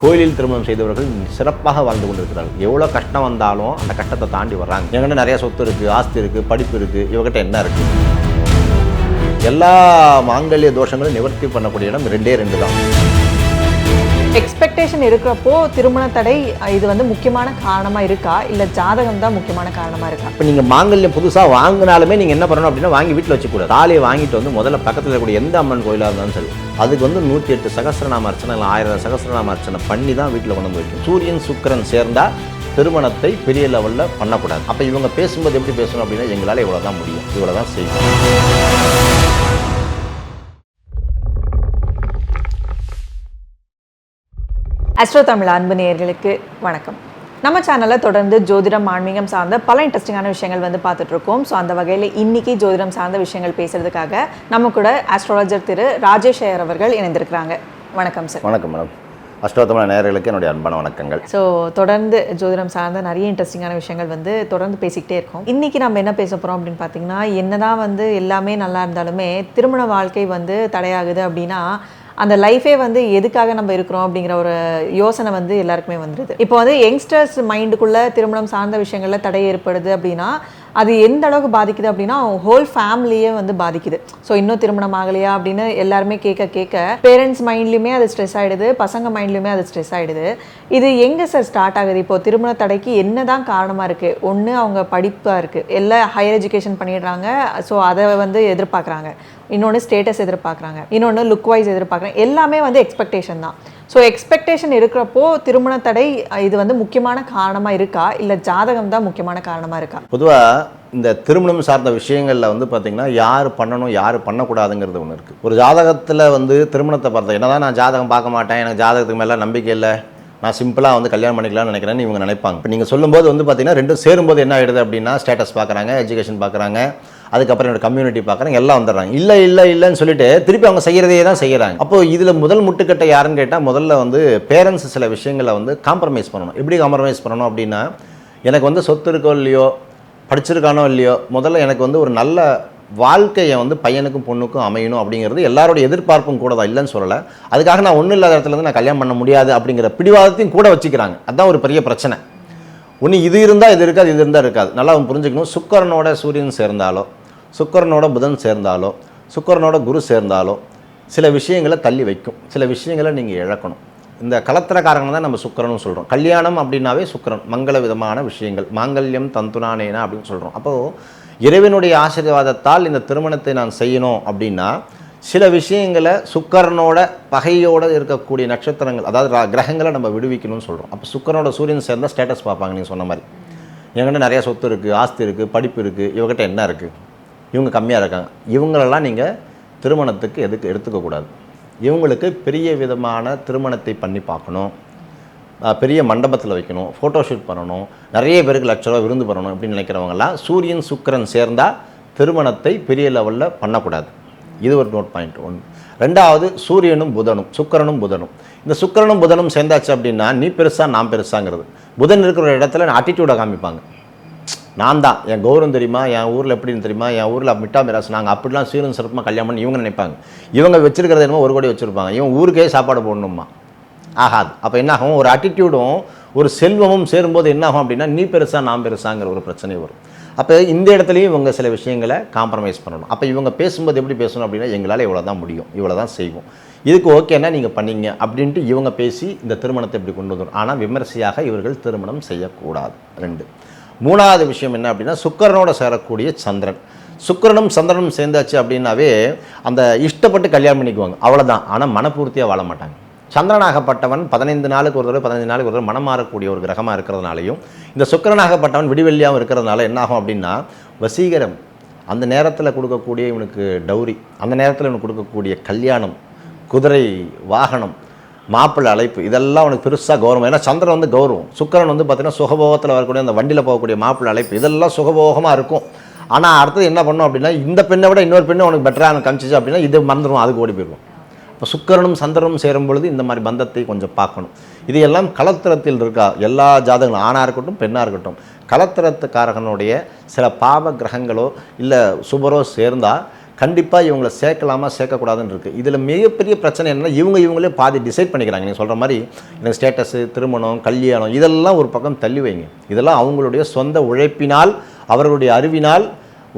கோயிலில் திருமணம் செய்தவர்கள் சிறப்பாக வாழ்ந்து கொண்டிருக்கிறார்கள். எவ்வளோ கஷ்டம் வந்தாலும் அந்த கஷ்டத்தை தாண்டி வர்றாங்க. என்கிட்ட நிறைய சொத்து இருக்குது, ஆஸ்தி இருக்குது, படிப்பு இருக்குது, இவகிட்ட என்ன இருக்குது? எல்லா மாங்கல்ய தோஷங்களும் நிவர்த்தி பண்ணக்கூடிய இடம் ரெண்டு தான். எக்ஸ்பெக்டேஷன் இருக்கிறப்போ திருமண தடை இது வந்து முக்கியமான காரணமாக இருக்கா, இல்லை ஜாதகம் தான் முக்கியமான காரணமாக இருக்கா? இப்போ நீங்கள் மாங்கல்யம் புதுசாக வாங்கினாலுமே நீங்கள் என்ன பண்ணணும் அப்படின்னா, வாங்கி வீட்டில் வச்சுக்கூடாது. தாலியை வாங்கிட்டு வந்து முதல்ல பக்கத்தில் இருக்கக்கூடிய எந்த அம்மன் கோயிலாக இருந்தாலும் சரி, அதுக்கு வந்து 108 சகஸ்ரநாம அர்ச்சனை இல்லை 1000 சகஸ்ரநாம அர்ச்சனை பண்ணி தான் வீட்டில் கொண்டு வந்து வைக்கும். சூரியன் சுக்கிரன் சேர்ந்தால் திருமணத்தை பெரிய லெவலில் பண்ணக்கூடாது. அப்போ இவங்க பேசும்போது எப்படி பேசணும் அப்படின்னா, எங்களால் இவ்வளோ தான் முடியும், இவ்வளோ தான் செய்யும். அஸ்ட்ரோ தமிழ் அன்பு நேயர்களுக்கு வணக்கம். நம்ம சேனலில் தொடர்ந்து ஜோதிடம் ஆன்மீகம் சார்ந்த பல இன்ட்ரெஸ்டிங்கான விஷயங்கள் வந்து பார்த்துட்ருக்கோம். ஸோ அந்த வகையில் இன்றைக்கி ஜோதிடம் சார்ந்த விஷயங்கள் பேசுகிறதுக்காக நம்ம கூட ஆஸ்ட்ராலஜர் திரு ராஜேஷ் ஐயர் அவர்கள் இணைந்திருக்கிறாங்க. வணக்கம் சார். வணக்கம் மேடம். அஸ்ட்ரோ தமிழ் நேயர்களுக்கு என்னுடைய அன்பான வணக்கங்கள். ஸோ தொடர்ந்து ஜோதிடம் சார்ந்த நிறைய இன்ட்ரெஸ்டிங்கான விஷயங்கள் வந்து தொடர்ந்து பேசிக்கிட்டே இருக்கோம். இன்றைக்கி நம்ம என்ன பேச போகிறோம் அப்படின்னு பார்த்தீங்கன்னா, என்னதான் வந்து எல்லாமே நல்லா இருந்தாலுமே திருமண வாழ்க்கை வந்து தடையாகுது அப்படின்னா அந்த லைஃபே வந்து எதுக்காக நம்ம இருக்கிறோம் அப்படிங்கிற ஒரு யோசனை வந்து எல்லாருக்குமே வந்துடுது. இப்போ வந்து யங்ஸ்டர்ஸ் மைண்டுக்குள்ளே திருமணம் சார்ந்த விஷயங்களில் தடை ஏற்படுது அப்படின்னா அது எந்த அளவுக்கு பாதிக்குது அப்படின்னா ஹோல் ஃபேமிலியே வந்து பாதிக்குது. ஸோ இன்னும் திருமணம் ஆகலையா அப்படின்னு எல்லாருமே கேட்க பேரண்ட்ஸ் மைண்ட்லையுமே அது ஸ்ட்ரெஸ் ஆகிடுது, பசங்க மைண்ட்லையுமே அது ஸ்ட்ரெஸ் ஆகிடுது. இது எங்கே சார் ஸ்டார்ட் ஆகுது? இப்போது திருமண தடைக்கு என்ன தான் காரணமாக இருக்குது? ஒன்று அவங்க படிப்பாக இருக்குது, எல்லாம் ஹையர் எஜுகேஷன் பண்ணிடுறாங்க, ஸோ அதை வந்து எதிர்பார்க்குறாங்க. இன்னொன்று ஸ்டேட்டஸ் எதிர்பார்க்குறாங்க, இன்னொன்று லுக் வைஸ் எதிர்பார்க்குறாங்க. எல்லாமே வந்து எக்ஸ்பெக்டேஷன் தான். ஸோ எக்ஸ்பெக்டேஷன் இருக்கிறப்போ திருமண தடை இது வந்து முக்கியமான காரணமாக இருக்கா, இல்லை ஜாதகம் தான் முக்கியமான காரணமாக இருக்கா? பொதுவாக இந்த திருமணம் சார்ந்த விஷயங்களில் வந்து பார்த்திங்கன்னா, யார் பண்ணணும் யார் பண்ணக்கூடாதுங்கிறது ஒன்று இருக்குது. ஒரு ஜாதகத்தில் வந்து திருமணத்தை பார்த்தா என்னதான் நான் ஜாதகம் பார்க்க மாட்டேன், எனக்கு ஜாதகத்துக்கு மேலே நம்பிக்கை இல்லை, நான் சிம்பிளாக வந்து கல்யாணம் பண்ணிக்கலாம்னு நினைக்கிறேன்னு இவங்க நினைப்பாங்க. இப்போ நீங்கள் சொல்லும்போது வந்து பார்த்திங்கன்னா ரெண்டும் சேரும்போது என்ன ஆகிடுது அப்படின்னா, ஸ்டேட்டஸ் பார்க்குறாங்க, எஜுகேஷன் பார்க்குறாங்க, அதுக்கப்புறம் என்னோட கம்யூனிட்டி பார்க்குறாங்க, எல்லாம் வந்துடுறாங்க. இல்லைன்னு சொல்லிட்டு திருப்பி அவங்க செய்கிறதே தான் செய்கிறாங்க. அப்போது இதில் முதல் முட்டுக்கட்டை யாருன்னு கேட்டால், முதல்ல வந்து பேரண்ட்ஸ் சில விஷயங்களை வந்து காம்ப்ரமைஸ் பண்ணணும். எப்படி காம்ப்ரமைஸ் பண்ணணும் அப்படின்னா, எனக்கு வந்து சொத்து இருக்கோ இல்லையோ, படிச்சிருக்கானோ இல்லையோ, முதல்ல எனக்கு வந்து ஒரு நல்ல வாழ்க்கையை வந்து பையனுக்கும் பொண்ணுக்கும் அமையணும் அப்படிங்கிறது எல்லாரோடைய எதிர்பார்ப்பும் கூட தான், இல்லைன்னு சொல்லலை. அதுக்காக நான் ஒன்றும் இல்லாத இடத்துல வந்து நான் கல்யாணம் பண்ண முடியாது அப்படிங்கிற பிடிவாதத்தையும் கூட வச்சுக்கிறாங்க. அதுதான் ஒரு பெரிய பிரச்சனை. ஒன்று இது இருந்தால் இது இருக்காது, இது இருந்தால் இருக்காது. நல்லா புரிஞ்சுக்கணும். சுக்கிரனோட சூரியன் சேர்ந்தாலோ, சுக்கிரனோட புதன் சேர்ந்தாலோ, சுக்கிரனோட குரு சேர்ந்தாலோ சில விஷயங்களை தள்ளி வைக்கும், சில விஷயங்களை நீங்கள் இழக்கணும். இந்த கலத்திரக்காரங்க தான் நம்ம சுக்கிரனும் சொல்கிறோம். கல்யாணம் அப்படின்னாவே சுக்கிரன், மங்கள விதமான விஷயங்கள், மாங்கல்யம் தந்துனானேனா அப்படின்னு சொல்கிறோம். அப்போது இறைவனுடைய ஆசீர்வாதத்தால் இந்த திருமணத்தை நான் செய்யணும் அப்படின்னா சில விஷயங்களை சுக்கிரனோட பகையோடு இருக்கக்கூடிய நட்சத்திரங்கள், அதாவது கிரகங்களை நம்ம விடுவிக்கணும்னு சொல்கிறோம். அப்போ சுக்கிரனோட சூரியன் சேர்ந்தால் ஸ்டேட்டஸ் பார்ப்பாங்க. நீங்கள் சொன்ன மாதிரி என்கிட்ட நிறைய சொத்து இருக்குது, ஆஸ்தி இருக்குது, படிப்பு இருக்குது, இவங்ககிட்ட என்ன இருக்குது, இவங்க கம்மியாக இருக்காங்க, இவங்களெல்லாம் நீங்கள் திருமணத்துக்கு எடுத்துக்கக்கூடாது. இவங்களுக்கு பெரிய விதமான திருமணத்தை பண்ணி பார்க்கணும், பெரிய மண்டபத்தில் வைக்கணும், ஃபோட்டோஷூட் பண்ணணும், நிறைய பேருக்கு லட்ச ரூபா விருந்து பண்ணணும் அப்படின்னு நினைக்கிறவங்கலாம் சூரியன் சுக்கிரன் சேர்ந்தால் திருமணத்தை பெரிய லெவலில் பண்ணக்கூடாது. இது ஒரு நோட் பாயிண்ட் ஒன்று. ரெண்டாவது, சூரியனும் புதனும், சுக்கிரனும் புதனும். இந்த சுக்கிரனும் புதனும் சேர்ந்தாச்சு அப்படின்னா நீ பெருசா நான் பெருசாங்கிறது. புதன் இருக்கிற இடத்துல ஆட்டிடியூடை காமிப்பாங்க. நான் தான், என் கௌரவம் தெரியுமா, என் ஊரில் எப்படின்னு தெரியுமா, என் ஊரில் மிட்டா மிராஸ், நாங்கள் அப்படிலாம் சீரும் சிறப்புமாக கல்யாணம் பண்ணி இவங்க நினைப்பாங்க. இவங்க வச்சிருக்கிறது என்னமோ 1 கோடி வச்சுருப்பாங்க, இவன் ஊருக்கே சாப்பாடு போடணுமா, ஆகாது. அப்போ என்னாகும், ஒரு ஆட்டிடியூடும் ஒரு செல்வமும் சேரும்போது என்னாகும் அப்படின்னா நீ பெருசா நான் பெருசாங்கிற ஒரு பிரச்சனை வரும். அப்போ இந்த இடத்துலையும் இவங்க சில விஷயங்களை காம்ப்ரமைஸ் பண்ணணும். அப்போ இவங்க பேசும்போது எப்படி பேசணும் அப்படின்னா, எங்களால் இவ்வளோ தான் முடியும், இவ்வளோ தான் செய்வோம், இதுக்கு ஓகேன்னா நீங்கள் பண்ணிங்க அப்படின்ட்டு இவங்க பேசி இந்த திருமணத்தை இப்படி கொண்டு வந்துடும். ஆனால் விமர்சையாக இவர்கள் திருமணம் செய்யக்கூடாது. 2. மூணாவது விஷயம் என்ன அப்படின்னா, சுக்கிரனோட சேரக்கூடிய சந்திரன். சுக்கிரனும் சந்திரனும் சேர்ந்தாச்சு அப்படின்னாவே அந்த இஷ்டப்பட்டு கல்யாணம் பண்ணிக்குவாங்க, அவ்வளோதான். ஆனால் மனப்பூர்த்தியாக வாழ மாட்டாங்க. சந்திரனாகப்பட்டவன் 15 நாளுக்கு ஒரு தடவை 15 நாளுக்கு ஒரு தடவை மனம் மாறக்கூடிய ஒரு கிரகமாக இருக்கிறதுனாலையும், இந்த சுக்கிரனாகப்பட்டவன் விடிவெள்ளியாகவும் இருக்கிறதுனால என்னாகும் அப்படின்னா, வசீகரம், அந்த நேரத்தில் கொடுக்கக்கூடிய இவனுக்கு டௌரி, அந்த நேரத்தில் இவனுக்கு கொடுக்கக்கூடிய கல்யாணம், குதிரை வாகனம், மாப்பிள்ளை அழைப்பு, இதெல்லாம் அவனுக்கு பெருசாக கௌரவம். ஏன்னா சந்திரன் வந்து கௌரவம், சுக்கிரன் வந்து பார்த்திங்கன்னா சுகபோகத்தில் வரக்கூடிய அந்த வண்டியில் போகக்கூடிய மாப்பிள்ளை அழைப்பு, இதெல்லாம் சுகபோகமாக இருக்கும். ஆனால் அடுத்தது என்ன பண்ணும் அப்படின்னா, இந்த பெண்ணை விட இன்னொரு பெண்ணை அவனுக்கு பெட்டராக எனக்கு காமிச்சிச்சு அப்படின்னா இது மறந்துடும், அதுக்கு ஓடி போயிடுவோம். இப்போ சுக்கிரனும் சந்திரனும் சேரும் பொழுது இந்த மாதிரி பந்தத்தை கொஞ்சம் பார்க்கணும். இது எல்லாம் கலத்திரத்தில் இருக்கா, எல்லா ஜாதகங்களும் ஆணாக இருக்கட்டும் பெண்ணாக இருக்கட்டும், கலத்திரத்துக்காரகனுடைய சில பாவ கிரகங்களோ இல்லை சுபரோ சேர்ந்தால் கண்டிப்பாக இவங்களை சேர்க்கலாமா சேர்க்கக்கூடாதுன்னு இருக்குது. இதில் மிகப்பெரிய பிரச்சனை என்னென்னா இவங்களே பாதி டிசைட் பண்ணிக்கிறாங்க. நீங்கள் சொல்கிற மாதிரி எனக்கு ஸ்டேட்டஸு, திருமணம், கல்யாணம் இதெல்லாம் ஒரு பக்கம் தள்ளி வைங்க. இதெல்லாம் அவங்களுடைய சொந்த உழைப்பினால், அவர்களுடைய அறிவினால்,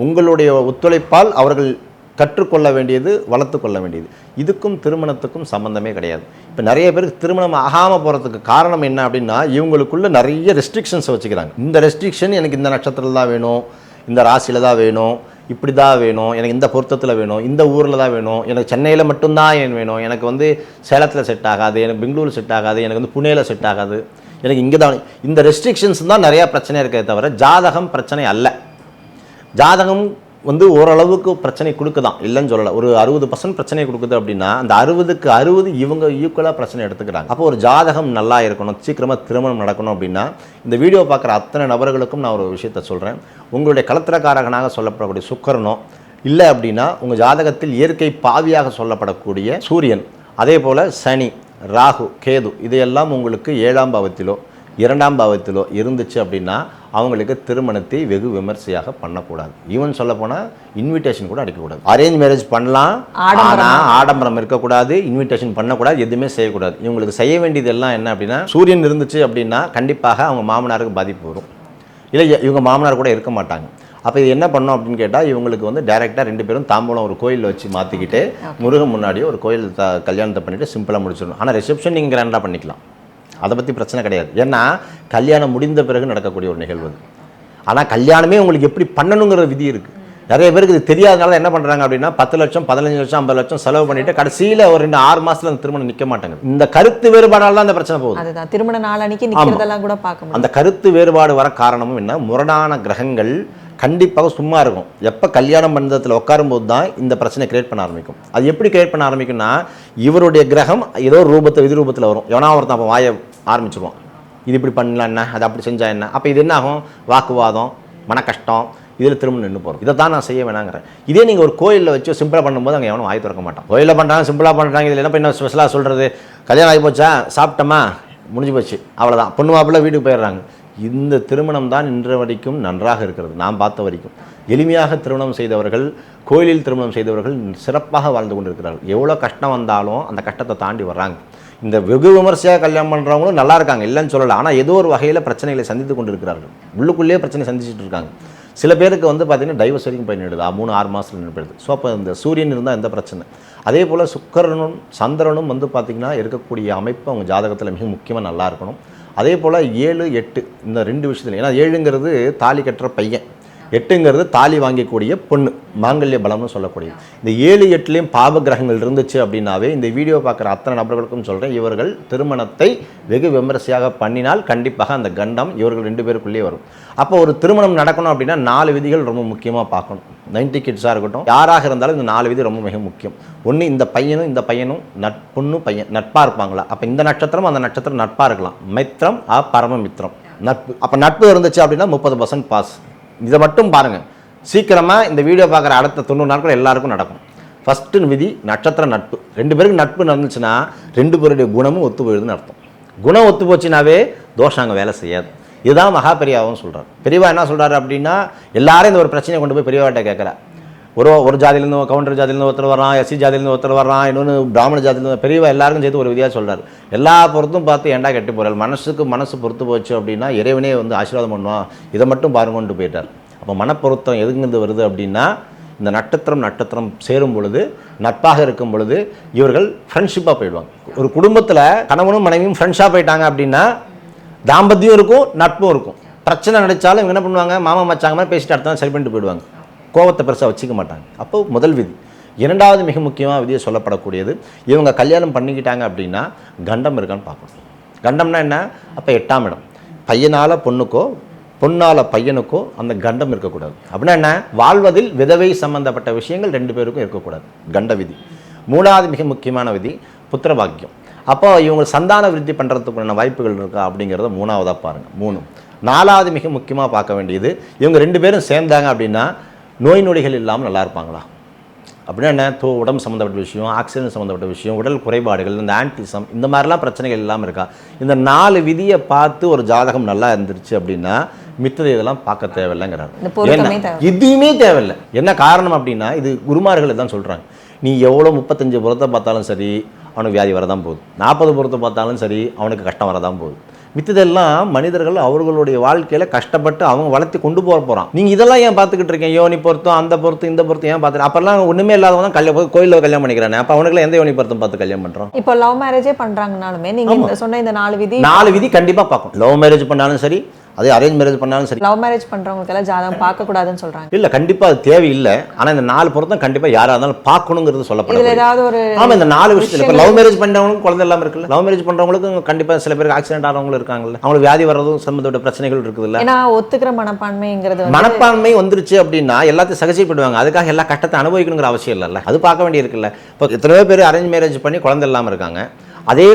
உங்களுடைய ஒத்துழைப்பால் அவர்கள் கற்றுக்கொள்ள வேண்டியது, வளர்த்து கொள்ள வேண்டியது. இதுக்கும் திருமணத்துக்கும் சம்மந்தமே கிடையாது. இப்போ நிறைய பேருக்கு திருமணம் ஆகாமல் போகிறதுக்கு காரணம் என்ன அப்படின்னா இவங்களுக்குள்ள நிறைய ரெஸ்ட்ரிக்ஷன்ஸை வச்சுக்கிறாங்க. இந்த ரெஸ்ட்ரிக்ஷன் எனக்கு இந்த நட்சத்திரத்தில் தான் வேணும், இந்த ராசியில் தான் வேணும், இப்படி தான் வேணும், எனக்கு இந்த பொருத்தத்தில் வேணும், இந்த ஊரில் தான் வேணும், எனக்கு சென்னையில் மட்டும்தான் ஏன் வேணும், எனக்கு வந்து சேலத்தில் செட் ஆகாது, எனக்கு பெங்களூர் செட் ஆகாது, எனக்கு வந்து புனேயில் செட் ஆகாது, எனக்கு இங்கே தான். இந்த ரெஸ்ட்ரிக்ஷன்ஸ் தான் நிறையா பிரச்சனை இருக்கிறத தவிர ஜாதகம் பிரச்சனை அல்ல. ஜாதகம் வந்து ஓரளவுக்கு பிரச்சனை கொடுக்குதான், இல்லைன்னு சொல்லலை. ஒரு 60% பிரச்சனை கொடுக்குது அப்படின்னா அந்த 60க்கு 60 இவங்க ஈக்குவலாக பிரச்சனை எடுத்துக்கிறாங்க. அப்போ ஒரு ஜாதகம் நல்லா இருக்கணும், சீக்கிரமாக திருமணம் நடக்கணும் அப்படின்னா இந்த வீடியோ பார்க்குற அத்தனை நபர்களுக்கும் நான் ஒரு விஷயத்த சொல்கிறேன். உங்களுடைய களத்திரக்காரகனாக சொல்லப்படக்கூடிய சுக்கிரனோ இல்லை அப்படின்னா உங்கள் ஜாதகத்தில் இயற்கை பாவியாக சொல்லப்படக்கூடிய சூரியன், அதே போல் சனி, ராகு, கேது இதையெல்லாம் உங்களுக்கு 7ஆம் பாவத்திலோ 2ஆம் பாவத்திலோ இருந்துச்சு அப்படின்னா அவங்களுக்கு திருமணத்தை வெகு விமர்சையாக பண்ணக்கூடாது. ஈவன் சொல்ல போனால் இன்விடேஷன் கூட அடிக்கக்கூடாது. அரேஞ்ச் மேரேஜ் பண்ணலாம், ஆனால் ஆடம்பரம் இருக்கக்கூடாது, இன்விடேஷன் பண்ணக்கூடாது, எதுவுமே செய்யக்கூடாது. இவங்களுக்கு செய்ய வேண்டியது எல்லாம் என்ன அப்படின்னா சூரியன் இருந்துச்சு அப்படின்னா கண்டிப்பாக அவங்க மாமனாருக்கு பாதிப்பு வரும், இல்லை இவங்க மாமனார் கூட இருக்க மாட்டாங்க. அப்போ இது என்ன பண்ணோம் அப்படின்னு கேட்டால் இவங்களுக்கு வந்து டைரெக்டாக 2 பேரும் தாம்பூலம் ஒரு கோயிலில் வச்சு மாற்றிக்கிட்டு முருகன் முன்னாடியே ஒரு கோயில் கல்யாணத்தை பண்ணிவிட்டு சிம்பிளாக முடிச்சிடணும். ஆனால் ரிசப்ஷன் நீங்கள் கிராண்டாக பண்ணிக்கலாம், அதை பற்றி பிரச்சனை கிடையாது. ஏன்னா கல்யாணம் முடிந்த பிறகு நடக்கக்கூடிய ஒரு நிகழ்வு. ஆனால் கல்யாணமே உங்களுக்கு எப்படி பண்ணணுங்கிற விதி இருக்குது. நிறைய பேருக்கு இது தெரியாதனால என்ன பண்ணுறாங்க அப்படின்னா 10 லட்சம் 15 லட்சம் 50 லட்சம் செலவு பண்ணிட்டு கடைசியில் ஒரு 6 மாதத்தில் அந்த திருமணம் நிற்க மாட்டாங்க. இந்த கருத்து வேறுபாடால தான் அந்த பிரச்சனை போகுது. அதுதான் திருமண நாள் அன்னைக்கு நிற்கிறதெல்லாம் கூட பார்க்க முடியும். அந்த கருத்து வேறுபாடு வர காரணமும் என்ன, முரணான கிரகங்கள் கண்டிப்பாக சும்மா இருக்கும். எப்போ கல்யாணம் பந்தத்தில் உட்காரும்போது தான் இந்த பிரச்சனை கிரியேட் பண்ண ஆரம்பிக்கும். அது எப்படி கிரியேட் பண்ண ஆரம்பிக்கும்னா இவருடைய கிரகம் ஏதோ ஒரு ரூபத்தில் எதிர் ரூபத்தில் வரும். எவனா ஒருத்தன் அப்போ வாய ஆரம்பிச்சிருவோம், இது இப்படி பண்ணலாம் என்ன, அது அப்படி செஞ்சா என்ன. அப்போ இது என்ன ஆகும், வாக்குவாதம், மன கஷ்டம், இதில் திரும்ப நின்று போகிறோம். இதை தான் நான் செய்ய வேணாங்கிறேன். இதே நீங்கள் ஒரு கோயிலில் வச்சு சிம்பிளாக பண்ணும்போது அங்கே எவனும் வாய் திறக்க மாட்டான். கோயிலில் பண்ணுறாங்க, சிம்பிளாக பண்ணுறாங்க, இதில் என்ன பண்ண ஸ்பெஷலாக சொல்கிறது, கல்யாணம் ஆகி போச்சா, சாப்பிட்டோமா, முடிஞ்சு போச்சு, அவ்வளோதான், பொண்ணு மாப்பிள்ளை வீட்டுக்கு போயிடுறாங்க. இந்த திருமணம் தான் இன்று வரைக்கும் நன்றாக இருக்கிறது. நான் பார்த்த வரைக்கும் எளிமையாக திருமணம் செய்தவர்கள், கோயிலில் திருமணம் செய்தவர்கள் சிறப்பாக வாழ்ந்து கொண்டிருக்கிறார்கள். எவ்வளோ கஷ்டம் வந்தாலும் அந்த கஷ்டத்தை தாண்டி வர்றாங்க. இந்த வெகு விமர்சையாக கல்யாணம் பண்ணுறவங்களும் நல்லா இருக்காங்க, இல்லைன்னு சொல்லலை. ஆனால் ஏதோ ஒரு வகையில் பிரச்சனைகளை சந்தித்து கொண்டு இருக்கிறார்கள், உள்ளுக்குள்ளேயே பிரச்சனை சந்திச்சுட்டு இருக்காங்க. சில பேருக்கு வந்து பார்த்திங்கன்னா டைவர்ஸ் வரைக்கும் போயிடுது, 3-6 மாதத்தில் நின்று போயிடுது. ஸோ அப்போ இந்த சூரியன் இருந்தால் எந்த பிரச்சனை. அதே போல் சுக்கிரனும் சந்திரனும் வந்து பார்த்திங்கன்னா இருக்கக்கூடிய அமைப்பு அவங்க ஜாதகத்தில் மிக முக்கியமாக நல்லா இருக்கணும். அதே போல் 7, 8 இந்த 2 விஷயத்தில், ஏன்னா 7ங்கிறது தாலி கட்டுற பையன், 8ங்கிறது தாலி வாங்கக்கூடிய பொண்ணு, மாங்கல்ய பலம்னு சொல்லக்கூடியது. இந்த 7, 8லேயும் பாவ கிரகங்கள் இருந்துச்சு அப்படின்னாவே இந்த வீடியோ பார்க்குற அத்தனை நபர்களுக்கும் சொல்கிறேன், இவர்கள் திருமணத்தை வெகு விமர்சையாக பண்ணினால் கண்டிப்பாக அந்த கண்டம் இவர்கள் 2 பேருக்குள்ளேயே வரும். அப்போ ஒரு திருமணம் நடக்கணும் அப்படின்னா 4 விதிகள் ரொம்ப முக்கியமாக பார்க்கணும். 90 கிட்ஸாக இருக்கட்டும், யாராக இருந்தாலும் இந்த 4 விதி ரொம்ப மிக முக்கியம். ஒன்று, இந்த பையனும் பொண்ணு பையன் நட்பாக இருப்பாங்களா, அப்போ இந்த நட்சத்திரம் அந்த நட்சத்திரம் நட்பாக இருக்கலாம். மித்திரம் பரம மித்திரம் நட்பு. அப்போ நட்பு இருந்துச்சு அப்படின்னா 30% பாஸ். இதை மட்டும் பாருங்கள், சீக்கிரமாக இந்த வீடியோ பார்க்குற அடுத்த 90 நாட்கள் எல்லாருக்கும் நடக்கும். ஃபஸ்ட்டு விதி நட்சத்திர நட்பு. 2 பேருக்கு நட்பு நடந்துச்சுன்னா 2 பேருடைய குணமும் ஒத்து போயிடுதுன்னு அர்த்தம். குணம் ஒத்து போச்சுனாவே தோஷம் அங்கே வேலை செய்யாது. இதுதான் மகா பெரியாவும் சொல்கிறார். பெரியவா என்ன சொல்கிறாரு அப்படின்னா எல்லாரும் இந்த ஒரு பிரச்சனையை கொண்டு போய் பெரியவாட்ட கேட்குறா. ஒரு ஜாதியிலேருந்து கவுண்டர் ஜாதியிலேருந்து ஒருத்தர் வர்றான், எஸ்சி ஜாதியிலேருந்து ஒருத்தர் வர்றான், இன்னொன்று பிராமண ஜாதியிலேருந்து. பெரியவா எல்லாருக்கும் சேர்த்து ஒரு விதியாக சொல்கிறார். எல்லா பொறுத்தும் பார்த்து ஏண்டா கெட்டு போகிறார், மனசு பொறுத்து போச்சு அப்படின்னா இறைவனே வந்து ஆசீர்வாதம் பண்ணுவான், இதை மட்டும் பாருங்கன்ட்டு போயிட்டார். அப்போ மனப்பொருத்தம் எதுங்கிருந்து வருது அப்படின்னா இந்த நட்சத்திரம் சேரும் பொழுது, நட்பாக இருக்கும் பொழுது இவர்கள் ஃப்ரெண்ட்ஷிப்பாக போயிடுவாங்க. ஒரு குடும்பத்தில் கணவனும் மனைவியும் ஃப்ரெண்ட்ஸாக போயிட்டாங்க அப்படின்னா தாம்பத்தியம் இருக்கும், நட்பும் இருக்கும். பிரச்சனை நினைச்சாலும் இவங்க என்ன பண்ணுவாங்க, மாமா மச்சாங்க மாதிரி பேசிட்டு அடுத்த சரி பண்ணிட்டு போயிடுவாங்க, கோபத்தை பெருசாக வச்சுக்க மாட்டாங்க. அப்போ முதல் விதி. 2வது மிக முக்கியமாக விதியை சொல்லப்படக்கூடியது, இவங்க கல்யாணம் பண்ணிக்கிட்டாங்க அப்படின்னா கண்டம் இருக்கான்னு பார்க்கணும். கண்டம்னா என்ன, அப்போ 8ஆம் இடம், பையனால் பொண்ணுக்கோ பொண்ணால் பையனுக்கோ அந்த கண்டம் இருக்கக்கூடாது. அப்படின்னா என்ன, வாழ்வதில் விதவை சம்பந்தப்பட்ட விஷயங்கள் 2 பேருக்கும் இருக்கக்கூடாது, கண்ட விதி. 3வது மிக முக்கியமான விதி புத்திர பாக்கியம். அப்போ இவங்க சந்தான விருத்தி பண்ணுறதுக்குள்ள வாய்ப்புகள் இருக்கா அப்படிங்கிறத 3வதாக பாருங்கள். 3. 4வது மிக முக்கியமாக பார்க்க வேண்டியது, இவங்க 2 பேரும் சேர்ந்தாங்க அப்படின்னா நோய் நொடிகள் இல்லாமல் நல்லா இருப்பாங்களா. அப்படின்னா என்ன, உடம்பு சம்மந்தப்பட்ட விஷயம், ஆக்சிடென்ட் சம்மந்தப்பட்ட விஷயம், உடல் குறைபாடுகள், இந்த ஆன்டிசம், இந்த மாதிரிலாம் பிரச்சனைகள் இல்லாமல் இருக்கா. இந்த 4 விதியை பார்த்து ஒரு ஜாதகம் நல்லா இருந்துருச்சு அப்படின்னா மித்தது இதெல்லாம் பார்க்க இந்த தேவையில்லைங்கிறாரு. பொருத்தமே ஏன்னா எதுவுமே தேவையில்லை. என்ன காரணம் அப்படின்னா இது குருமார்கள் தான் சொல்கிறாங்க. நீ எவ்வளோ 35 பொருத்தை பார்த்தாலும் சரி அவனுக்கு வியாதி வரதான் போகுது, 40 பொருத்தை பார்த்தாலும் சரி அவனுக்கு கஷ்டம் வரதான் போகுது. மித்ததெல்லாம் மனிதர்கள் அவர்களுடைய வாழ்க்கையில் கஷ்டப்பட்டு அவங்க வளர்த்தி கொண்டு போகிறான். நீங்கள் இதெல்லாம் ஏன் பார்த்துக்கிட்டு இருக்கீங்க? யோனி பொருத்தம், அந்த பொருத்தம், இந்த பொருத்தம் ஏன் பார்த்துட்டு அப்போல்லாம் ஒன்றுமே இல்லாதவங்க தான் கோயிலில் கல்யாணம் பண்ணிக்கிறானே. அப்போ அவனுக்குலாம் எந்த யோனி பொருத்தம் பார்த்து கல்யாணம் பண்ணுறோம்? இப்போ லவ் மேரேஜே பண்ணுறாங்கனாலுமே நீங்கள் சொன்ன இந்த 4 விதி கண்டிப்பாக பார்க்கணும். லவ் மேரேஜ் பண்ணாலும் சரி, அதே அரேஞ்ச் மேரேஜ் பண்ணாலும் சரி. லவ் மேரேஜ் பண்ணுறவங்களுக்கெல்லாம் ஜாதகம் பார்க்கக்கூடாதுன்னு சொல்கிறாங்க. இல்லை, கண்டிப்பாக அது தேவையில்லை. ஆனால் இந்த 4 பொருத்தம் கண்டிப்பாக யாராக இருந்தாலும் பார்க்கணுங்கிறது சொல்லப்படுது. ஏதாவது ஒரு ஆமாம், இந்த 4 விஷயத்தில் இப்போ லவ் மேரேஜ் பண்ணுறவங்களுக்கும் குழந்தை இல்லாமல் இருக்குல்ல, லவ் மேரேஜ் பண்ணுறவங்களுக்கும் கண்டிப்பாக சில பேருக்கு ஆக்சிடென்ட் ஆகிறவங்களும் இருக்காங்கல்ல, அவங்களுக்கு வியாதி வர்றதும் சம்பந்தப்பட்ட பிரச்சனைகள் இருக்குதுல்ல. ஏன்னா ஒத்துக்கிற மனப்பான்மைங்கிறது மனப்பான்மை வந்துருச்சு அப்படின்னா எல்லாத்தையும் சகஜப்படுவாங்க. அதுக்காக எல்லா கஷ்டத்தை அனுபவிக்கணுங்கிற அவசியம் இல்லைல்ல, அது பார்க்க வேண்டியிருக்குல்ல. இப்போ எத்தனையோ பேர் அரேஞ்ச் மேரேஜ் பண்ணி குழந்தை இல்லாமல் இருக்காங்க, அதே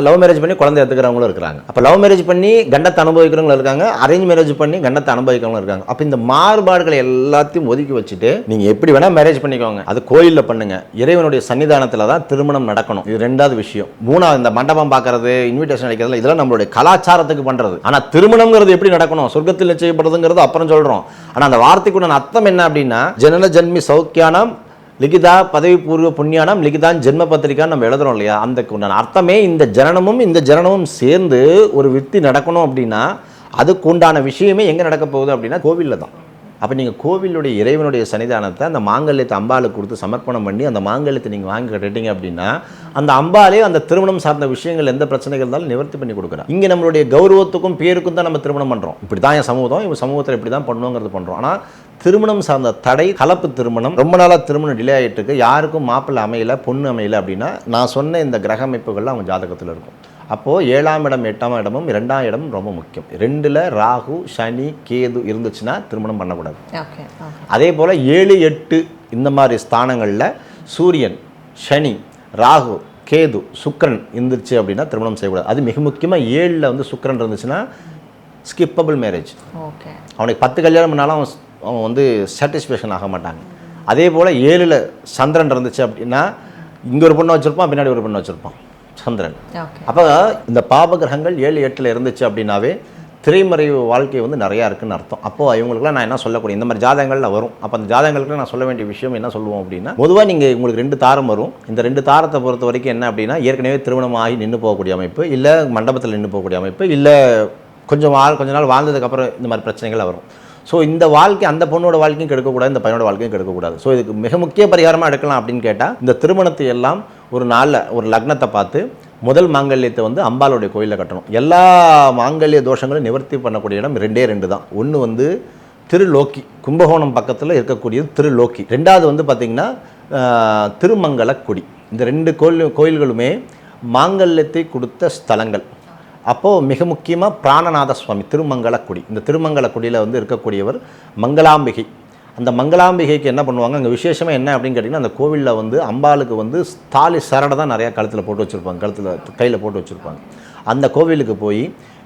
லவ் மேரேஜ் பண்ணி குழந்தை எடுத்துக்கிறவங்களும் இருக்கிறாங்க. அப்போ லவ் மேரேஜ் பண்ணி கண்டத்தை அனுபவிக்கிறவங்களும் இருக்காங்க, அரேஞ்ச் மேரேஜ் பண்ணி கண்டத்தை அனுபவிக்கிறவங்களும் இருக்காங்க. அப்போ இந்த மாறுபாடுகளை எல்லாத்தையும் ஒதுக்கி வச்சுட்டு நீங்கள் எப்படி வேணால் மேரேஜ் பண்ணிக்கோங்க, அது கோயிலில் பண்ணுங்க, இறைவனுடைய சன்னிதானத்தில் தான் திருமணம் நடக்கணும். இது 2வது விஷயம். 3வது இந்த மண்டபம் பார்க்கறது, இன்விடேஷன் அளிக்கிறது, இதெல்லாம் நம்மளுடைய கலாச்சாரத்துக்கு பண்ணுறது. ஆனால் திருமணம்ங்கிறது எப்படி நடக்கணும், சொர்க்கத்தில் நிச்சயப்படுறதுங்கிறது அப்புறம் சொல்கிறோம். ஆனால் அந்த வார்த்தைக்குள்ள அர்த்தம் என்ன அப்படின்னா, ஜனன ஜன்மி சௌக்கியானம் லிகிதா பதவி பூர்வ புண்ணியானம் லிகிதான் ஜென்ம பத்திரிக்கான்னு நம்ம எழுதுறோம் இல்லையா, அந்த அர்த்தமே இந்த ஜனனமும் சேர்ந்து ஒரு வித்தி நடக்கணும் அப்படின்னா அதுக்கு உண்டான விஷயமே எங்கே நடக்க போகுது அப்படின்னா கோவிலில் தான். அப்போ நீங்கள் கோவிலுடைய இறைவனுடைய சன்னிதானத்தை அந்த மாங்கல்யத்தை அம்பாளுக்கு கொடுத்து சமர்ப்பணம் பண்ணி அந்த மாங்கல்யத்தை நீங்கள் வாங்கி கட்டிட்டீங்க அப்படின்னா அந்த அம்பாலே அந்த திருமணம் சார்ந்த விஷயங்கள் எந்த பிரச்சனைகள் இருந்தாலும் நிவர்த்தி பண்ணி கொடுக்குறோம். இங்கே நம்மளுடைய கௌரவத்துக்கும் பேருக்கும் தான் நம்ம திருமணம் பண்ணுறோம். இப்படி தான் என் சமூகம், இவங்க சமூகத்தில் இப்படி தான் பண்ணுவோங்கிறது பண்ணுறோம். ஆனால் திருமணம் சார்ந்த தடை, கலப்பு திருமணம், ரொம்ப நாளாக திருமணம் டிலே ஆகிட்டு இருக்கு, யாருக்கும் மாப்பிள்ளை அமையலை, பொண்ணு அமையலை அப்படின்னா நான் சொன்ன இந்த கிரக அமைப்புகள்லாம் அவங்க ஜாதகத்தில் இருக்கும். அப்போது 7ஆம் இடம் 8ஆம் இடமும் 2ஆம் இடம் ரொம்ப முக்கியம். 2ல் ராகு சனி கேது இருந்துச்சுன்னா திருமணம் பண்ணக்கூடாது. அதே போல் 7 8 இந்த மாதிரி ஸ்தானங்களில் சூரியன் சனி ராகு கேது சுக்கிரன் இருந்துச்சு அப்படின்னா திருமணம் செய்யக்கூடாது. அது மிக முக்கியமாக 7ல் வந்து சுக்கிரன் இருந்துச்சுன்னா ஸ்கிப்பபிள் மேரேஜ். அவனுக்கு 10 கல்யாணம் பண்ணாலும் அவன் வந்து சாட்டிஸ்ஃபேக்ஷன் ஆக மாட்டாங்க. அதே போல் 7ல் சந்திரன் இருந்துச்சு அப்படின்னா இங்கே ஒரு பொண்ணு வச்சுருப்பான், பின்னாடி ஒரு பொண்ணு வச்சுருப்பான் சந்திரன். அப்போ இந்த பாப கிரகங்கள் 7 8ல் இருந்துச்சு அப்படின்னாவே திரைமறைவு வாழ்க்கை வந்து நிறையா இருக்குன்னு அர்த்தம். அப்போது இவங்களுக்குலாம் நான் என்ன சொல்லக்கூடிய இந்த மாதிரி ஜாதகங்களில் வரும். அப்போ அந்த ஜாதகங்களுக்கு நான் சொல்ல வேண்டிய விஷயம் என்ன சொல்லுவோம் அப்படின்னா, பொதுவாக நீங்கள் உங்களுக்கு 2 தாரம் வரும். இந்த 2 தாரத்தை பொறுத்த வரைக்கும் என்ன அப்படின்னா, ஏற்கனவே திருமணம் ஆகி நின்று போகக்கூடிய அமைப்பு, இல்லை மண்டபத்தில் நின்று போகக்கூடிய அமைப்பு, இல்லை கொஞ்ச நாள் வாழ்ந்ததுக்கப்புறம் இந்த மாதிரி பிரச்சனைகள் வரும். ஸோ இந்த வாழ்க்கை அந்த பொண்ணோட வாழ்க்கையும் கெடுக்கக்கூடாது, இந்த பையனோட வாழ்க்கையும் கெடுக்கக்கூடாது. ஸோ இதுக்கு மிக முக்கிய பரிகாரமாக எடுக்கலாம் அப்படின்னு கேட்டால், இந்த திருமணத்தை எல்லாம் ஒரு நாளில் ஒரு லக்னத்தை பார்த்து முதல் மாங்கல்யத்தை வந்து அம்பாளுடைய கோயிலில் கட்டணும். எல்லா மாங்கல்ய தோஷங்களும் நிவர்த்தி பண்ணக்கூடிய இடம் 2 தான். ஒன்று வந்து திருலோக்கி, கும்பகோணம் பக்கத்தில் இருக்கக்கூடியது திருலோக்கி. 2வது வந்து பார்த்திங்கன்னா திருமங்கலக்குடி. இந்த 2 கோயில்களுமே மாங்கல்யத்தை கொடுத்த ஸ்தலங்கள். அப்போது மிக முக்கியமாக பிராணநாத சுவாமி திருமங்கலக்குடி. இந்த திருமங்கலக்குடியில் வந்து இருக்கக்கூடியவர் மங்களாம்பிகை. அந்த மங்களாம்பிகைக்கு என்ன பண்ணுவாங்க, அங்கே விசேஷமாக என்ன அப்படின்னு கேட்டிங்கன்னா, அந்த கோவிலில் வந்து அம்பாளுக்கு வந்து தாலி சரடை தான் நிறையா கழுத்தில் போட்டு வச்சுருப்பாங்க, கையில் போட்டு வச்சுருப்பாங்க. அந்த கோவிலுக்கு போய்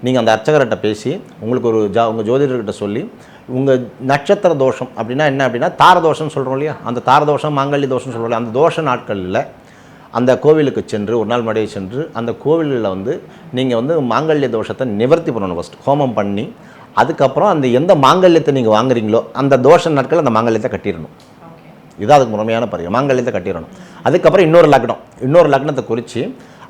நீங்கள் அந்த அர்ச்சகர்கிட்ட பேசி உங்களுக்கு ஒரு உங்கள் ஜோதிடர்கிட்ட சொல்லி உங்கள் நட்சத்திர தோஷம் அப்படின்னா என்ன அப்படின்னா தாரதோஷம்னு சொல்கிறோம் இல்லையா, அந்த தாரதோஷம் மாங்கல்ய தோஷம் சொல்கிறோம் இல்லையா, அந்த தோஷ நாட்களில் அந்த கோவிலுக்கு சென்று ஒரு நாள் முன்னாடியே சென்று அந்த கோவிலில் வந்து நீங்கள் வந்து மாங்கல்ய தோஷத்தை நிவர்த்தி பண்ணணும். ஃபஸ்ட் ஹோமம் பண்ணி அதுக்கப்புறம் அந்த எந்த மாங்கல்யத்தை நீங்கள் வாங்குறீங்களோ அந்த தோஷ நாட்கள் அந்த மாங்கல்யத்தை கட்டிடணும். இதுதான் அதுக்கு முறையான பரிகாரம். மாங்கல்யத்தை கட்டிடணும். அதுக்கப்புறம் இன்னொரு லக்னத்தை குறித்து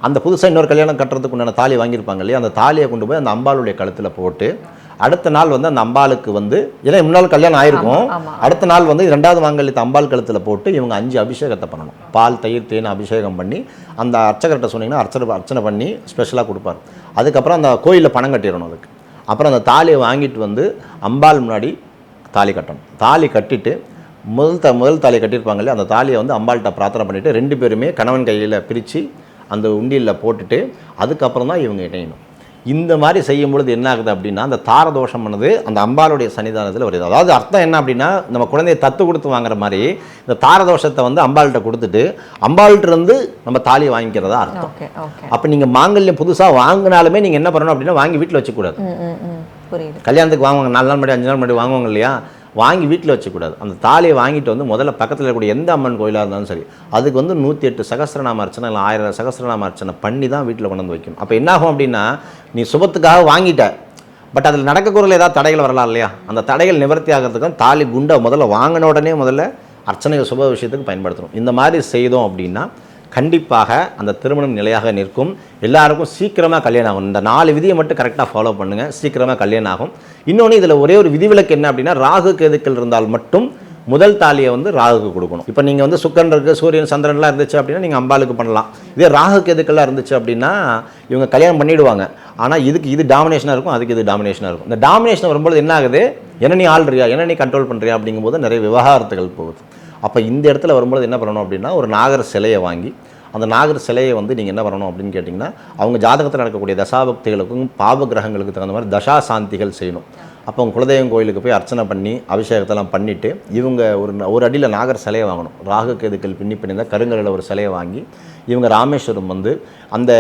அந்த புதுசாக இன்னொரு கல்யாணம் கட்டுறதுக்கு உண்டான தாலி வாங்கியிருப்பாங்க இல்லையா, அந்த தாலியை கொண்டு போய் அந்த அம்பாளுடைய கழுத்தில் போட்டு அடுத்த நாள் வந்து அந்த அம்பாளுக்கு வந்து ஏன்னா முன்னாள் கல்யாணம் ஆயிருக்கும், அடுத்த நாள் வந்து 2வது மாங்கல்யத்தை அம்பாள் கழுத்தில் போட்டு இவங்க 5 அபிஷேகத்தை பண்ணணும். பால் தயிர் தேன் அபிஷேகம் பண்ணி அந்த அர்ச்சகர்கிட்ட சொன்னீங்கன்னா அர்ச்சனை பண்ணி ஸ்பெஷலாக கொடுப்பார். அதுக்கப்புறம் அந்த கோயிலில் பணம் கட்டிடணும். அதுக்கு அப்புறம் அந்த தாலியை வாங்கிட்டு வந்து அம்பாள் முன்னாடி தாலி கட்டணும். தாலி கட்டிட்டு முதல் தாலியை கட்டியிருப்பாங்க இல்லையா, அந்த தாலியை வந்து அம்பாள்கிட்ட பிரார்த்தனை பண்ணிவிட்டு 2 பேருமே கணவன் கையில் பிரித்து அந்த உண்டியில் போட்டுட்டு அதுக்கப்புறம் தான் இவங்க இணையணும். இந்த மாதிரி செய்யும் பொழுது என்ன ஆகுது அப்படின்னா, அந்த தாரதோஷம் பண்ணது அந்த அம்பாளுடைய சன்னிதானத்தில் வருது. அதாவது அர்த்தம் என்ன அப்படின்னா, நம்ம குழந்தையை தத்து கொடுத்து வாங்குற மாதிரி இந்த தாரதோஷத்தை வந்து அம்பாள்கிட்ட கொடுத்துட்டு அம்பாள்கிட்ட இருந்து நம்ம தாலியை வாங்கிக்கிறதா அர்த்தம். அப்போ நீங்கள் மாங்கல்யம் புதுசாக வாங்கினாலுமே நீங்கள் என்ன பண்ணணும் அப்படின்னா வாங்கி வீட்டில் வச்சுக்கூடாது. கல்யாணத்துக்கு வாங்குவாங்க 4 நாள் முன்னாடி 5 நாள் முன்னாடி வாங்குவாங்க இல்லையா, வாங்கி வீட்டில் வச்சுக்கூடாது. அந்த தாலியை வாங்கிட்டு வந்து முதல்ல பக்கத்தில் இருக்கக்கூடிய எந்த அம்மன் கோயிலாக இருந்தாலும் சரி அதுக்கு வந்து 108 சகஸ்ரநாம அர்ச்சனை இல்லை 1000 சகஸ்ரநாம அர்ச்சனை பண்ணி தான் வீட்டில் கொண்டு வந்து வைக்கணும். அப்போ என்னாகும் அப்படின்னா, நீ சுபத்துக்காக பட் அதில் நடக்கக்குறையில் ஏதாவது தடைகள் வரலாம் இல்லையா, அந்த தடைகள் நிவர்த்தி ஆகிறதுக்கு தாலி குண்டை முதல்ல வாங்கின உடனே முதல்ல அர்ச்சனை சுப விஷயத்துக்கு பயன்படுத்தணும். இந்த மாதிரி செய்தோம் அப்படின்னா கண்டிப்பாக அந்த திருமணம் நிலையாக நிற்கும். எல்லாருக்கும் சீக்கிரமாக கல்யாணம் ஆகும். இந்த 4 விதியை மட்டும் கரெக்டாக ஃபாலோ பண்ணுங்கள், சீக்கிரமாக கல்யாணம் ஆகும். இன்னொன்று இதில் ஒரே ஒரு விதிவிலக்கு என்ன அப்படின்னா, ராகு கேதுக்கள் இருந்தால் மட்டும் முதல் தாலியை வந்து ராகுக்கு கொடுக்கணும். இப்போ நீங்கள் வந்து சுக்கரன் இருக்குது, சூரியன் சந்திரன்லாம் இருந்துச்சு அப்படின்னா நீங்கள் அம்பாளுக்கு பண்ணலாம். இதே ராகு கேதுக்கள்லாம் இருந்துச்சு அப்படின்னா இவங்க கல்யாணம் பண்ணிவிடுவாங்க. ஆனால் இது டாமினேஷனாக இருக்கும், அதுக்கு இது டாமினேஷனாக இருக்கும். இந்த டாமினேஷன் வரும்போது என்ன ஆகுது, என்ன நீ ஆள்றியா, என்ன நீ கண்ட்ரோல் பண்ணுறியா அப்படிங்கும்போது நிறைய விவகாரத்துகள் போகுது. அப்போ இந்த இடத்துல வரும்போது என்ன பண்ணணும் அப்படின்னா, ஒரு நாகர் சிலையை வாங்கி அந்த நாகர் சிலையை வந்து நீங்கள் என்ன பண்ணணும் அப்படின்னு கேட்டிங்கன்னா, அவங்க ஜாதகத்தில் நடக்கக்கூடிய தசாபக்திகளுக்கும் பாவ கிரகங்களுக்கு தகுந்த மாதிரி தசா சாந்திகள் செய்யணும். அப்போ அவங்க குலதெய்வம் கோயிலுக்கு போய் அர்ச்சனை பண்ணி அபிஷேகத்தெல்லாம் பண்ணிவிட்டு இவங்க ஒரு அடியில் நாகர் சிலையை வாங்கணும். ராகு கேதுக்கள் பின்னி பண்ணியிருந்தால் கருங்கலில் ஒரு சிலையை வாங்கி இவங்க ராமேஸ்வரம் வந்து அந்த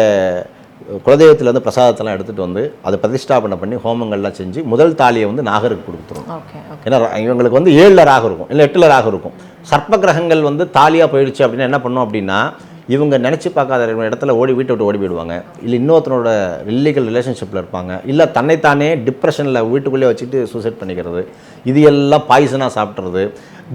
குலதெய்வத்திலேருந்து பிரசாதத்தெல்லாம் எடுத்துகிட்டு வந்து அதை பிரதிஷ்டாபனை பண்ணி ஹோமங்கள்லாம் செஞ்சு முதல் தாலியை வந்து நாகருக்கு கொடுத்துரும். ஏன்னா இவங்களுக்கு வந்து 7ல் ராகு இருக்கும், இல்லை 8ல் ராகு இருக்கும். சர்ப்ப கிரகங்கள் வந்து தாலியாக போயிடுச்சு அப்படின்னா என்ன பண்ணோம் அப்படின்னா, இவங்க நினச்சி பார்க்காத இடத்துல வீட்டை விட்டு ஓடி போயிடுவாங்க. இல்லை இன்னொருத்தனோட இல்லீகல் ரிலேஷன்ஷிப்பில் இருப்பாங்க. இல்லை தன்னைத்தானே டிப்ரெஷனில் வீட்டுக்குள்ளேயே வச்சுட்டு சூசைட் பண்ணிக்கிறது, இது எல்லாம் பாய்சனாக சாப்பிட்றது,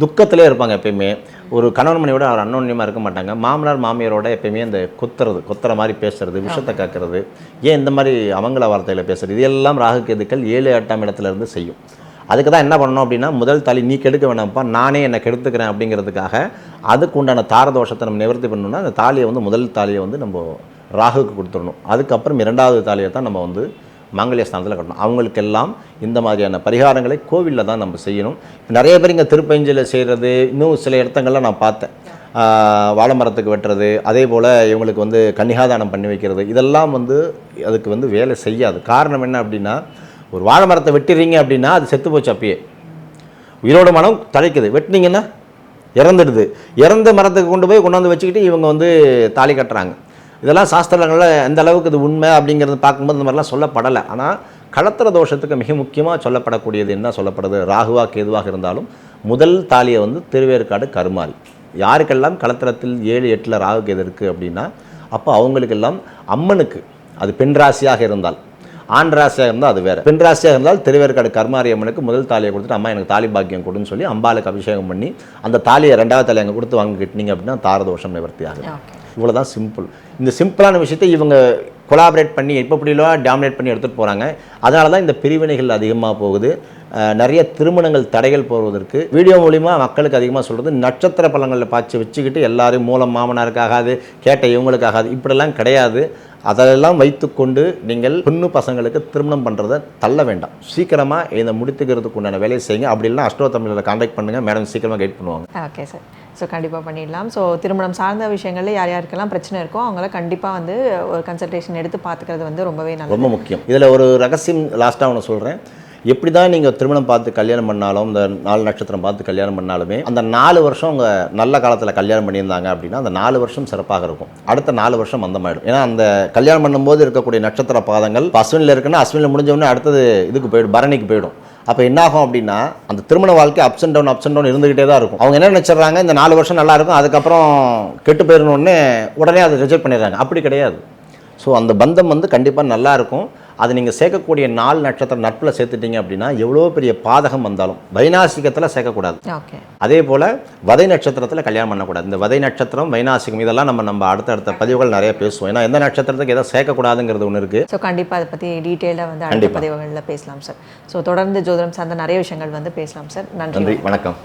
துக்கத்திலே இருப்பாங்க எப்பயுமே. ஒரு கணவன் மனையோட அவர் அன்னோன்யமாக இருக்க மாட்டாங்க. மாமனார் மாமியாரோட எப்பயுமே அந்த குத்துற மாதிரி பேசுறது, விஷத்தை காக்கிறது, ஏன் இந்த மாதிரி அவங்கள வார்த்தையில் பேசுறது, இது எல்லாம் ராகு கேதுக்கள் 7, 8ஆம் இடத்துல இருந்து செய்யும். அதுக்கு தான் என்ன பண்ணணும் அப்படின்னா, முதல் தாலி நீ கெடுக்க வேணாம்ப்பா, நானே என்னை கெடுத்துக்கிறேன் அப்படிங்கிறதுக்காக அதுக்கு உண்டான தாரதோஷத்தை நம்ம நிவர்த்தி பண்ணணும்னா அந்த தாலியை வந்து முதல் தாலியை வந்து நம்ம ராகுக்கு கொடுத்துடணும். அதுக்கப்புறம் 2வது தாலியை தான் நம்ம வந்து மாங்கல்ய ஸ்தானத்தில் கட்டணும். அவங்களுக்கெல்லாம் இந்த மாதிரியான பரிகாரங்களை கோவிலில் தான் நம்ம செய்யணும். நிறைய பேர் இங்கே திருப்பஞ்சியில் செய்கிறது, இன்னும் சில இடத்துங்கள்லாம் நான் பார்த்தேன். வாழை மரத்துக்கு வெட்டுறது, அதே போல் இவங்களுக்கு வந்து கன்னிகாதானம் பண்ணி வைக்கிறது, இதெல்லாம் வந்து அதுக்கு வந்து வேலை செய்யாது. காரணம் என்ன அப்படின்னா, ஒரு வாழை மரத்தை வெட்டிடுறீங்க அப்படின்னா அது செத்து போச்சு, அப்பயே உயிரோட மனம் தழைக்குது. வெட்டினீங்கன்னா இறந்துடுது. இறந்த மரத்துக்கு கொண்டாந்து வச்சுக்கிட்டு இவங்க வந்து தாலி கட்டுறாங்க. இதெல்லாம் சாஸ்திரங்களில் எந்த அளவுக்கு இது உண்மை அப்படிங்கிறது பார்க்கும்போது இந்த மாதிரிலாம் சொல்லப்படலை. ஆனால் களத்திர தோஷத்துக்கு மிக முக்கியமாக சொல்லப்படக்கூடியது என்ன சொல்லப்படுது, ராகுவாக கேதுவாக இருந்தாலும் முதல் தாலியை வந்து திருவேற்காடு கருமாரி. யாருக்கெல்லாம் களத்திரத்தில் 7, 8ல் ராகு கேது இருக்குது அப்படின்னா, அப்போ அவங்களுக்கெல்லாம் அம்மனுக்கு, அது பெண் ராசியாக இருந்தால், ஆண் ராசியாக இருந்தால் அது வேறு. பெண் ராசியாக இருந்தால் திருவேற்காடு கருமாரி அம்மனுக்கு முதல் தாலியை கொடுத்துட்டு, அம்மா எனக்கு தாலி பாக்கியம் கொடுன்னு சொல்லி அம்பாளுக்கு அபிஷேகம் பண்ணி அந்த தாலியை 2வது தாலி அங்கே கொடுத்து வாங்கி கட்டினீங்க அப்படின்னா தாரதோஷம் நிவர்த்தி ஆகுது. இவ்வளோதான் சிம்பிள். இந்த சிம்பிளான விஷயத்தை இவங்க கொலாபரேட் பண்ணி எப்படிலாம் டாமினேட் பண்ணி எடுத்துகிட்டு போகிறாங்க. அதனால தான் இந்த பிரிவினைகள் அதிகமாக போகுது. நிறைய திருமணங்கள் தடைகள் போவதற்கு வீடியோ மூலிமா மக்களுக்கு அதிகமாக சொல்கிறது, நட்சத்திர பலங்களில் பாய்ச்சி வச்சுக்கிட்டு எல்லாரும் மூலம் மாமனாருக்காகாது, கேட்ட இவங்களுக்காகாது, இப்படிலாம் கிடையாது. அதெல்லாம் வைத்துக்கொண்டு நீங்கள் பொண்ணு பசங்களுக்கு திருமணம் பண்ணுறதை தள்ள வேண்டாம். சீக்கிரமாக இதை முடித்துக்கிறதுக்கு உண்டான வேலையை செய்யுங்க. அப்படி இல்லைனா அஷ்டோ தமிழில் கான்டாக்ட் பண்ணுங்கள், மேடம் சீக்கிரமாக கைட் பண்ணுவாங்க. ஓகே சார், ஸோ கண்டிப்பாக பண்ணிடலாம். ஸோ திருமணம் சார்ந்த விஷயங்களில் யார் யாருக்கெல்லாம் பிரச்சனை இருக்கோ அவங்கள கண்டிப்பாக வந்து ஒரு கன்சல்டேஷன் எடுத்து பார்த்துக்கிறது வந்து ரொம்பவே நல்லது, ரொம்ப முக்கியம். இதில் ஒரு ரகசியம் லாஸ்ட்டாக ஒன்று சொல்கிறேன். எப்படி தான் நீங்கள் திருமணம் பார்த்து கல்யாணம் பண்ணாலும், இந்த 4 நட்சத்திரம் பார்த்து கல்யாணம் பண்ணாலுமே, அந்த 4 வருஷம் அவங்க நல்ல காலத்தில் கல்யாணம் பண்ணியிருந்தாங்க அப்படின்னா அந்த 4 வருஷம் சிறப்பாக இருக்கும். அடுத்த 4 வருஷம் மந்தமாயிடும். ஏன்னா அந்த கல்யாணம் பண்ணும்போது இருக்கக்கூடிய நட்சத்திர பாதங்கள் அஸ்வினில் இருக்குன்னா அஸ்வினில் முடிஞ்சவொடனே அடுத்தது இதுக்கு போயிடும், பரணிக்கு போயிடும். அப்போ என்னாகும் அப்படின்னா அந்த திருமண வாழ்க்கை அப்ஸ் அண்ட் டவுன் இருந்துகிட்டே தான் இருக்கும். அவங்க என்ன நினச்சிட்றாங்க, இந்த 4 வருஷம் நல்லா இருக்கும், அதுக்கப்புறம் கெட்டு போயிடணுன்னே உடனே அதை ரிஜெக்ட் பண்ணிடுறாங்க. அப்படி கிடையாது. ஸோ அந்த பந்தம் வந்து கண்டிப்பாக நல்லாயிருக்கும். அது நீங்கள் சேர்க்கக்கூடிய 4 நட்சத்திரம் நட்பில் சேர்த்துட்டீங்க அப்படின்னா எவ்வளோ பெரிய பாதகம் வந்தாலும் வைநாசிகத்தில் சேர்க்கக்கூடாது. அதே போல் வதை நட்சத்திரத்தில் கல்யாணம் பண்ணக்கூடாது. இந்த வதை நட்சத்திரம், வைநாசிகம், இதெல்லாம் நம்ம அடுத்த பதிவுகள் நிறைய பேசுவோம். ஏன்னா எந்த நட்சத்திரத்துக்கு எதை சேர்க்கக்கூடாதுங்கிறது ஒன்று இருக்குது. ஸோ கண்டிப்பாக அதை பற்றி டீட்டெயிலாக வந்து அடுத்த பதிவுகளில் பேசலாம் சார். ஸோ தொடர்ந்து ஜோதிடம் சார்ந்த நிறைய விஷயங்கள் வந்து பேசலாம் சார். நன்றி, வணக்கம்.